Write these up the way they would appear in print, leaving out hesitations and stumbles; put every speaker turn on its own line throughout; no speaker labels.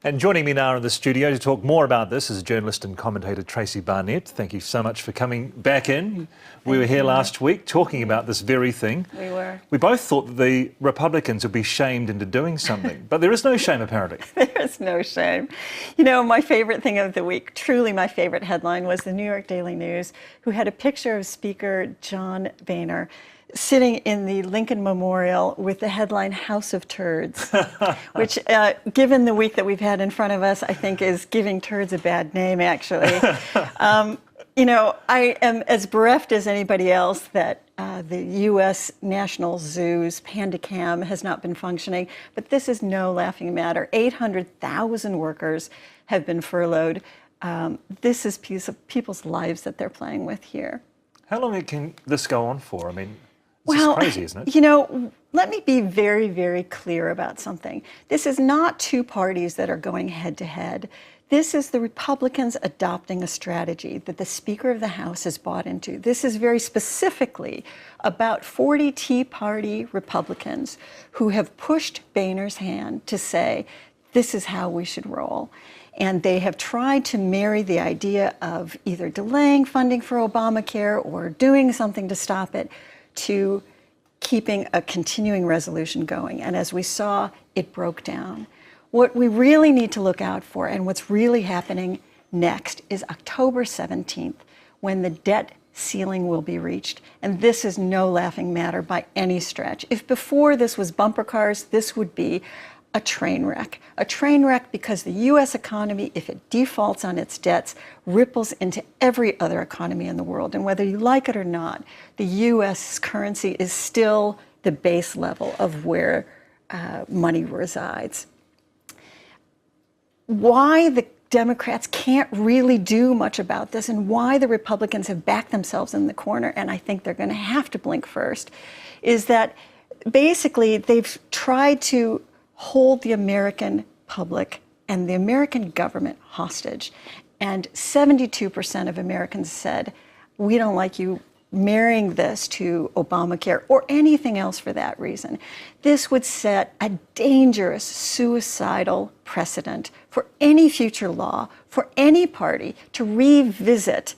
And joining me now in the studio to talk more about this is journalist and commentator Tracey Barnett. Thank you so much for coming back in. We were here last week talking about this very thing.
We were.
We both thought that the Republicans would be shamed into doing something, but there is no shame apparently.
There is no shame. You know, my favorite thing of the week, truly my favorite headline, was the New York Daily News, who had a picture of Speaker John Boehner sitting in the Lincoln Memorial with the headline "House of Turds," which, given the week that we've had in front of us, I think is giving turds a bad name, actually. You know, I am as bereft as anybody else that the U.S. National Zoo's PandaCam has not been functioning, but this is no laughing matter. 800,000 workers have been furloughed. This is people's lives that they're playing with here.
How long can this go on for? I mean,
this
is crazy, isn't it?
You know, let me be very, very clear about something. This is not two parties that are going head to head. This is the Republicans adopting a strategy that the Speaker of the House has bought into. This is very specifically about 40 Tea Party Republicans who have pushed Boehner's hand to say, this is how we should roll. And they have tried to marry the idea of either delaying funding for Obamacare or doing something to stop it to keeping a continuing resolution going. And as we saw, it broke down. What we really need to look out for and what's really happening next is October 17th, when the debt ceiling will be reached. And this is no laughing matter by any stretch. If before this was bumper cars, this would be a train wreck. A train wreck because the U.S. economy, if it defaults on its debts, ripples into every other economy in the world. And whether you like it or not, the U.S. currency is still the base level of where money resides. Why the Democrats can't really do much about this and why the Republicans have backed themselves in the corner, and I think they're going to have to blink first, is that basically they've tried to hold the American public and the American government hostage. And 72% of Americans said, we don't like you marrying this to Obamacare or anything else for that reason. This would set a dangerous suicidal precedent for any future law, for any party to revisit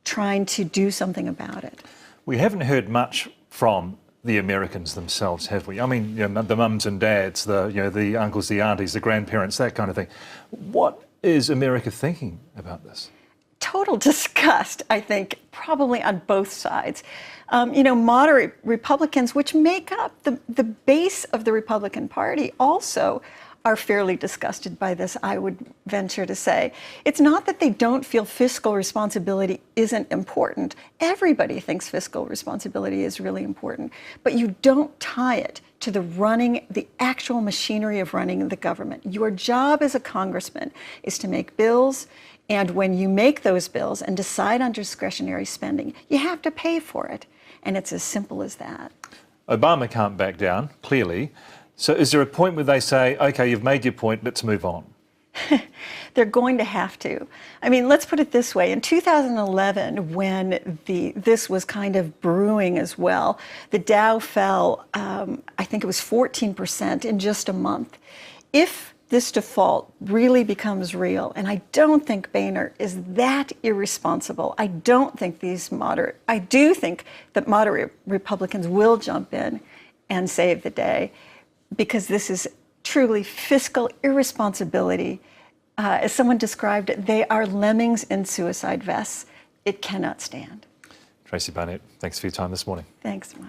trying to do something about it.
We haven't heard much from the Americans themselves, have we? I mean, you know, the mums and dads, the uncles, the aunties, the grandparents, that kind of thing. What is America thinking about this?
Total disgust, I think, probably on both sides. You know, moderate Republicans, which make up the base of the Republican Party, also are fairly disgusted by this, I would venture to say. It's not that they don't feel fiscal responsibility isn't important. Everybody thinks fiscal responsibility is really important, but you don't tie it to the actual machinery of running the government. Your job as a congressman is to make bills, and when you make those bills and decide on discretionary spending, you have to pay for it. And it's as simple as that.
Obama can't back down, clearly. So is there a point where they say, OK, you've made your point, let's move on?
They're going to have to. I mean, let's put it this way. In 2011, when this was kind of brewing as well, the Dow fell, I think it was 14% in just a month. If this default really becomes real, and I don't think Boehner is that irresponsible. I don't think I do think that moderate Republicans will jump in and save the day, because this is truly fiscal irresponsibility. As someone described it, they are lemmings in suicide vests. It cannot stand.
Tracey Barnett, thanks for your time this morning.
Thanks, Mike.